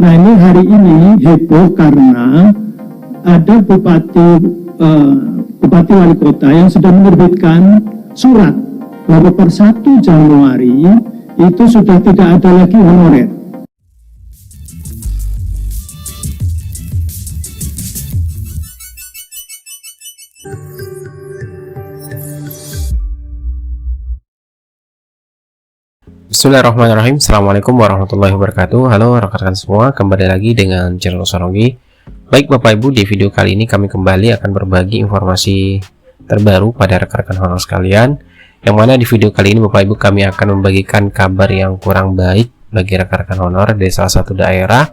Nah, ini hari ini heboh karena ada bupati wali kota yang sudah menerbitkan surat bahwa per 1 Januari itu sudah tidak ada lagi honorer. Bismillahirrahmanirrahim. Assalamualaikum warahmatullahi wabarakatuh. Halo rekan-rekan semua, kembali lagi dengan channel Ustadz. Baik Bapak Ibu, di video kali ini kami kembali akan berbagi informasi terbaru pada rekan-rekan honor sekalian, yang mana di video kali ini Bapak Ibu kami akan membagikan kabar yang kurang baik bagi rekan-rekan honor dari salah satu daerah.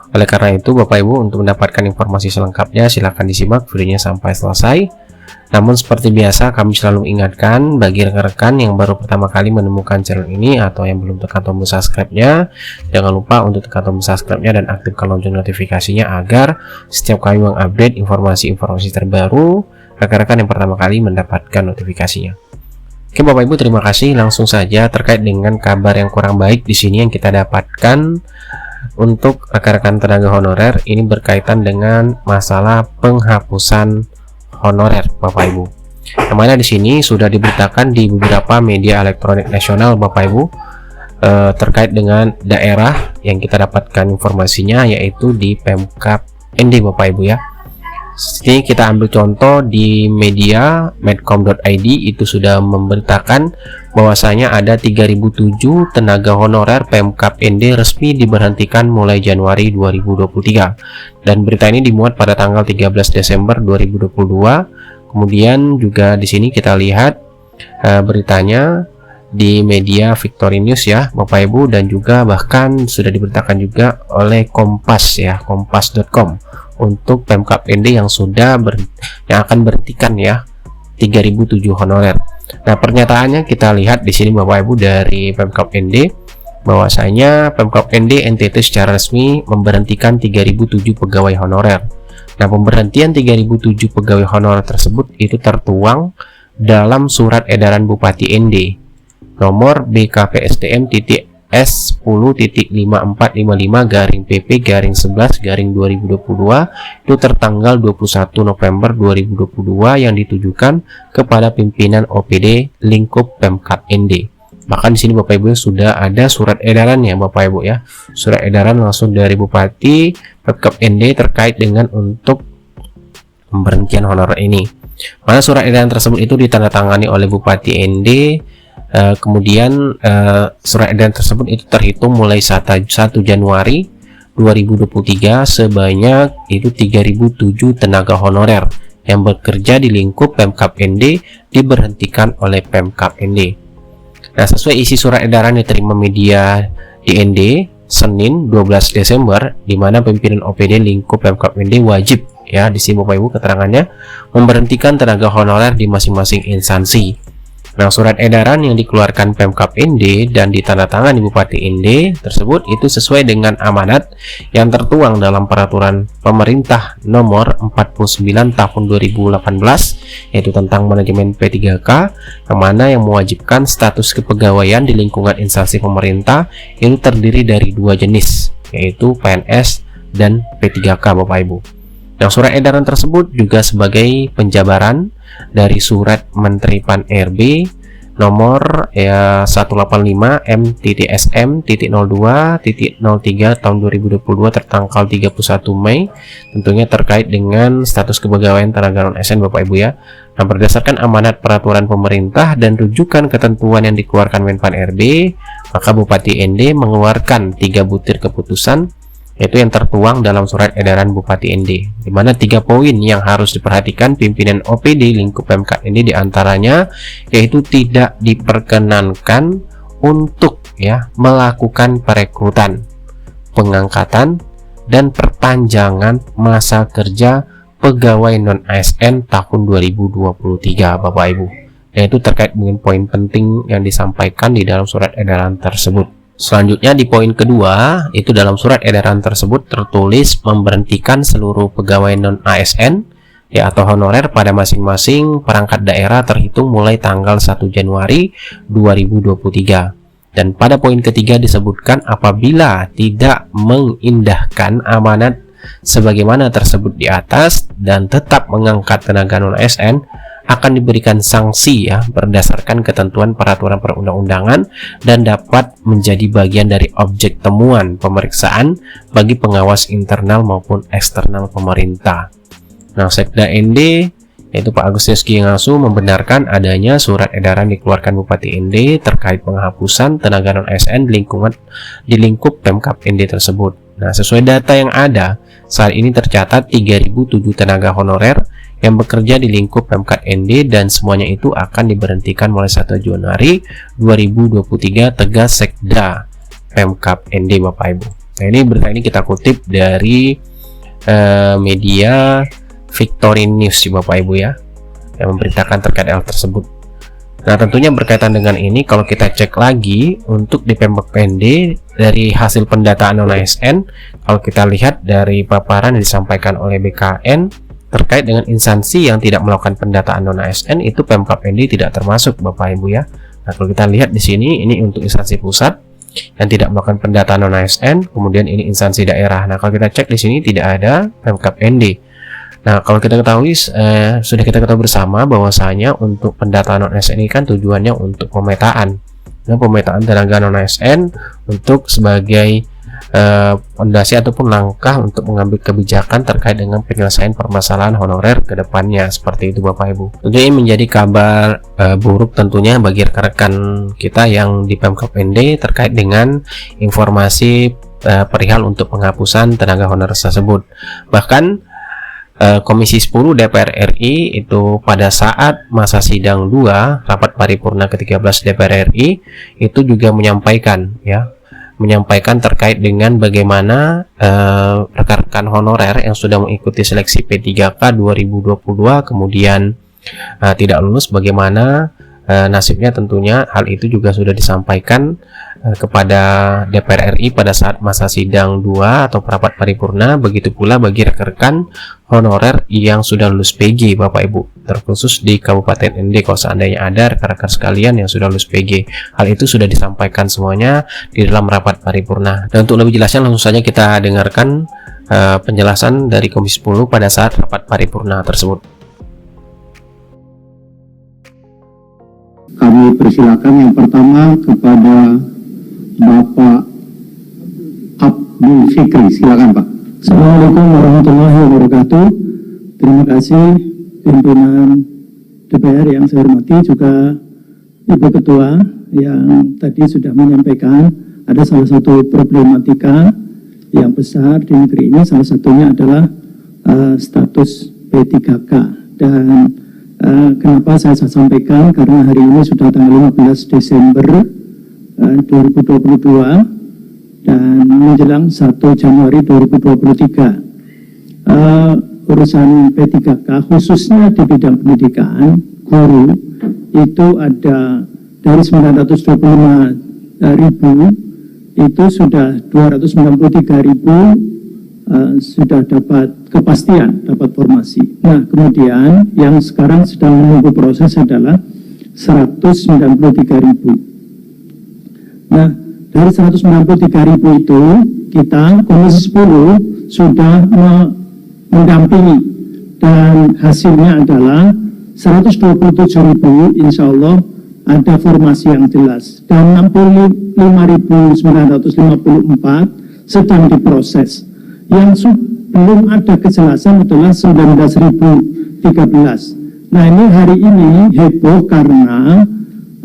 Oleh karena itu Bapak Ibu, untuk mendapatkan informasi selengkapnya silahkan disimak videonya sampai selesai. Namun seperti biasa kami selalu ingatkan bagi rekan-rekan yang baru pertama kali menemukan channel ini atau yang belum tekan tombol subscribe-nya, jangan lupa untuk tekan tombol subscribe-nya dan aktifkan lonceng notifikasinya agar setiap kali mengupdate informasi-informasi terbaru, rekan-rekan yang pertama kali mendapatkan notifikasinya. Oke Bapak Ibu, terima kasih. Langsung saja terkait dengan kabar yang kurang baik di sini yang kita dapatkan untuk rekan-rekan tenaga honorer, ini berkaitan dengan masalah penghapusan honorer Bapak Ibu. Yang mana di sini sudah diberitakan di beberapa media elektronik nasional Bapak Ibu, terkait dengan daerah yang kita dapatkan informasinya yaitu di Pemkab ND Bapak Ibu ya. Sini kita ambil contoh di media medcom.id, itu sudah memberitakan bahwasanya ada 3007 tenaga honorer Pemkab ND resmi diberhentikan mulai Januari 2023, dan berita ini dimuat pada tanggal 13 Desember 2022. Kemudian juga di sini kita lihat beritanya di media Victory News ya Bapak Ibu, dan juga bahkan sudah diberitakan juga oleh Kompas ya, kompas.com, untuk Pemkab ND yang yang akan berhentikan ya 3007 honorer. Nah, pernyataannya kita lihat di sini Bapak Ibu dari Pemkab ND, bahwasanya Pemkab ND NTT secara resmi memberhentikan 3007 pegawai honorer. Nah, pemberhentian 3007 pegawai honorer tersebut itu tertuang dalam surat edaran Bupati ND nomor BKPSDM.S10.5455/PP/11/2022 itu tertanggal 21 November 2022 yang ditujukan kepada pimpinan OPD lingkup Pemkab ND. Bahkan di sini Bapak Ibu sudah ada surat edarannya Bapak Ibu ya. Surat edaran langsung dari Bupati Pemkab ND terkait dengan untuk pemberhentian honorer ini. Mana surat edaran tersebut itu ditandatangani oleh Bupati ND. Kemudian surat edaran tersebut itu terhitung mulai 1 Januari 2023 sebanyak itu 3007 tenaga honorer yang bekerja di lingkup Pemkab ND diberhentikan oleh Pemkab ND. Nah, sesuai isi surat edaran yang diterima media di ND Senin 12 Desember, di mana pimpinan OPD lingkup Pemkab ND wajib ya, di sini Bapak Ibu keterangannya, memberhentikan tenaga honorer di masing-masing instansi. Nah, surat edaran yang dikeluarkan Pemkab ND dan ditandatangani Bupati ND tersebut itu sesuai dengan amanat yang tertuang dalam Peraturan Pemerintah Nomor 49 Tahun 2018, yaitu tentang manajemen P3K, yang mana yang mewajibkan status kepegawaian di lingkungan instansi pemerintah itu terdiri dari dua jenis, yaitu PNS dan P3K Bapak Ibu. Nah, surat edaran tersebut juga sebagai penjabaran dari Surat Menteri Pan RB nomor 185 M.SM.02.03 tahun 2022 tertanggal 31 Mei, tentunya terkait dengan status kepegawaian tenaga non-ASN Bapak Ibu ya. Nah, berdasarkan amanat peraturan pemerintah dan rujukan ketentuan yang dikeluarkan Menpan RB, maka Bupati ND mengeluarkan 3 butir keputusan, yaitu yang tertuang dalam surat edaran Bupati ND, di mana 3 poin yang harus diperhatikan pimpinan OPD lingkup Pemkab ND diantaranya yaitu tidak diperkenankan untuk ya melakukan perekrutan, pengangkatan, dan perpanjangan masa kerja pegawai non-ASN tahun 2023 Bapak Ibu. Dan itu terkait dengan poin penting yang disampaikan di dalam surat edaran tersebut. Selanjutnya di poin kedua, itu dalam surat edaran tersebut tertulis memberhentikan seluruh pegawai non-ASN ya atau honorer pada masing-masing perangkat daerah terhitung mulai tanggal 1 Januari 2023. Dan pada poin ketiga disebutkan apabila tidak mengindahkan amanat sebagaimana tersebut di atas dan tetap mengangkat tenaga non-ASN akan diberikan sanksi ya berdasarkan ketentuan peraturan perundang-undangan dan dapat menjadi bagian dari objek temuan pemeriksaan bagi pengawas internal maupun eksternal pemerintah. Nah, Sekda ND yaitu Pak Agus Rizky Ngasu membenarkan adanya surat edaran dikeluarkan Bupati ND terkait penghapusan tenaga non-ASN di lingkup Pemkab ND tersebut. Nah, sesuai data yang ada, saat ini tercatat 3.007 tenaga honorer yang bekerja di lingkup Pemkab ND dan semuanya itu akan diberhentikan mulai 1 Januari 2023, tegas Sekda Pemkab ND, Bapak Ibu. Nah, ini berita ini kita kutip dari media Victory News Bapak Ibu ya, yang memberitakan terkait hal tersebut. Nah, tentunya berkaitan dengan ini, kalau kita cek lagi untuk di Pemkab ND dari hasil pendataan non-ASN, kalau kita lihat dari paparan yang disampaikan oleh BKN terkait dengan instansi yang tidak melakukan pendataan non-ASN, itu Pemkab ND tidak termasuk Bapak Ibu ya. Nah, kalau kita lihat di sini, ini untuk instansi pusat yang tidak melakukan pendataan non-ASN, kemudian ini instansi daerah. Nah, kalau kita cek di sini tidak ada Pemkab ND. Nah, kalau kita ketahui, sudah kita ketahui bersama bahwasanya untuk pendataan non-ASN ini kan tujuannya untuk pemetaan. Nah, pemetaan tenaga non-ASN untuk sebagai fondasi ataupun langkah untuk mengambil kebijakan terkait dengan penyelesaian permasalahan honorer ke depannya. Seperti itu Bapak Ibu. Tentunya ini menjadi kabar buruk tentunya bagi rekan-rekan kita yang di Pemkab ND terkait dengan informasi perihal untuk penghapusan tenaga honorer tersebut. Bahkan Komisi 10 DPR RI itu pada saat masa sidang 2 rapat paripurna ke-13 DPR RI itu juga menyampaikan terkait dengan bagaimana rekan-rekan honorer yang sudah mengikuti seleksi P3K 2022 kemudian tidak lulus, bagaimana nasibnya. Tentunya hal itu juga sudah disampaikan kepada DPR RI pada saat masa sidang 2 atau rapat paripurna. Begitu pula bagi rekan-rekan honorer yang sudah lulus PG Bapak Ibu, terkhusus di Kabupaten ND. Kalau seandainya ada rekan-rekan sekalian yang sudah lulus PG, hal itu sudah disampaikan semuanya di dalam rapat paripurna. Dan untuk lebih jelasnya langsung saja kita dengarkan penjelasan dari Komisi 10 pada saat rapat paripurna tersebut. Kami persilakan yang pertama kepada Bapak Abdul Fikri, silakan Pak. Assalamualaikum warahmatullahi wabarakatuh. Terima kasih pimpinan DPR yang saya hormati, juga Ibu Ketua yang tadi sudah menyampaikan ada salah satu problematika yang besar di negeri ini, salah satunya adalah status P3K. Dan kenapa saya sampaikan, karena hari ini sudah tanggal 15 Desember 2022 dan menjelang 1 Januari 2023. Urusan P3K khususnya di bidang pendidikan guru itu ada dari 925.000 itu sudah 293.000 sudah dapat kepastian, dapat formasi. Nah, kemudian yang sekarang sedang menunggu proses adalah 193.000. Nah, dari 193.000 itu kita Komisi 10 sudah mendampingi dan hasilnya adalah 127.000 insya Allah ada formasi yang jelas, dan 65.954 sedang diproses. Yang belum ada kejelasan adalah 19.013. Nah, ini hari ini heboh karena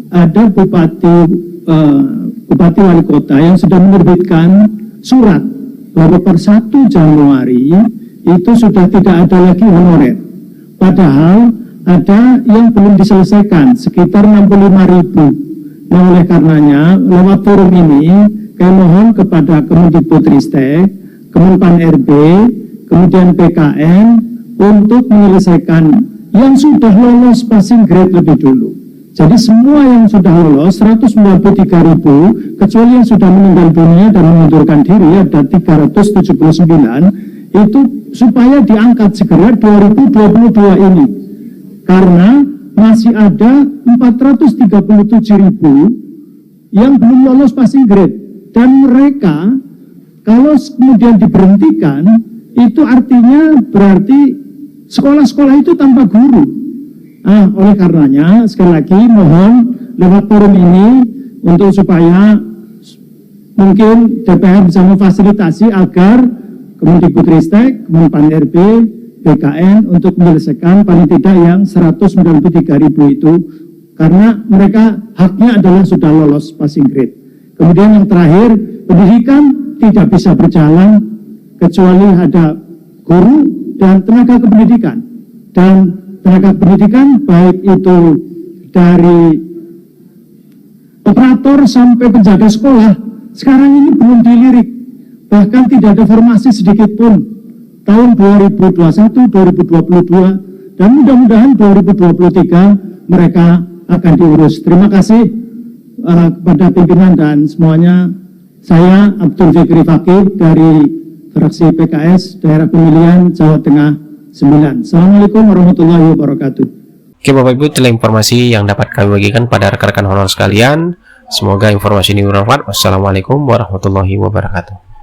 ada Bupati Wali Kota yang sudah menerbitkan surat bahwa per 1 Januari itu sudah tidak ada lagi honorer. Padahal ada yang belum diselesaikan sekitar 65.000. Nah, oleh karenanya lewat forum ini kami mohon kepada Kemendikbudristek, Kemenpan RB, kemudian PKN untuk menyelesaikan yang sudah lolos passing grade lebih dulu. Jadi semua yang sudah lolos 193.000 kecuali yang sudah meninggal dunia dan mengundurkan diri ada 379 itu supaya diangkat segera 2022 ini, karena masih ada 437.000 yang belum lolos passing grade, dan mereka kalau kemudian diberhentikan itu artinya berarti sekolah-sekolah itu tanpa guru. Nah, oleh karenanya sekali lagi mohon lewat forum ini untuk supaya mungkin DPR bisa memfasilitasi agar Kemendikbudristek, Kemenpan-RB, BKN untuk menyelesaikan paling tidak yang 193.000 itu, karena mereka haknya adalah sudah lolos passing grade. Kemudian yang terakhir, pendidikan tidak bisa berjalan kecuali ada guru dan tenaga kependidikan. Dan tenaga pendidikan baik itu dari operator sampai penjaga sekolah sekarang ini belum dilirik, bahkan tidak ada formasi sedikit pun tahun 2021, 2022, dan mudah-mudahan 2023 mereka akan diurus. Terima kasih kepada pimpinan dan semuanya. Saya Abdul Fikri Fakih dari fraksi PKS Daerah Pemilihan Jawa Tengah 9. Assalamualaikum warahmatullahi wabarakatuh. Oke Bapak Ibu, itulah informasi yang dapat kami bagikan pada rekan-rekan honor sekalian. Semoga informasi ini bermanfaat. Wassalamualaikum warahmatullahi wabarakatuh.